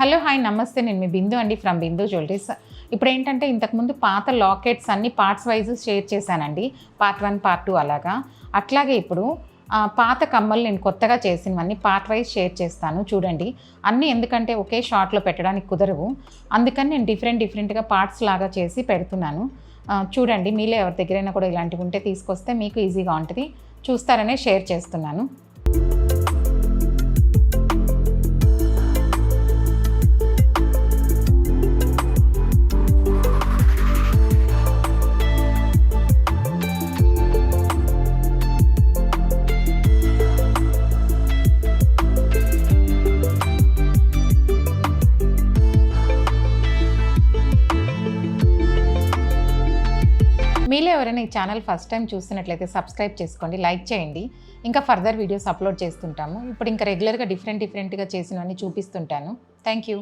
Hello hi నమస్తే, నేను మీ బిందు అండి ఫ్రమ్ బిందు జ్యువెలరీస్. ఇప్పుడు ఏంటంటే ఇంతకుముందు పాత లాకెట్స్ అన్ని పార్ట్స్ వైజ్ షేర్ చేశానండి, పార్ట్ 1 పార్ట్ 2 అలాగా. అట్లాగే ఇప్పుడు పాత కమ్మలు నేను కొత్తగా చేసినవన్నీ పార్ట్ వైజ్ షేర్ చేస్తాను చూడండి. అన్నీ ఎందుకంటే ఒకే షార్ట్లో పెట్టడానికి కుదరవు, అందుకని నేను డిఫరెంట్గా పార్ట్స్ లాగా చేసి పెడుతున్నాను. చూడండి, మీలో ఎవరి దగ్గరైనా కూడా ఇలాంటివి ఉంటే తీసుకొస్తే మీకు ఈజీగా ఉంటుంది, చూస్తారనే షేర్ చేస్తున్నాను. మీలో ఎవరైనా ఈ ఛానల్ ఫస్ట్ టైం చూస్తున్నట్లయితే సబ్స్క్రైబ్ చేసుకోండి, లైక్ చేయండి. ఇంకా ఫర్దర్ వీడియోస్ అప్లోడ్ చేస్తుంటాము. ఇప్పుడు ఇంకా రెగ్యులర్గా డిఫరెంట్గా చేసినవన్నీ చూపిస్తుంటాను. Thank you.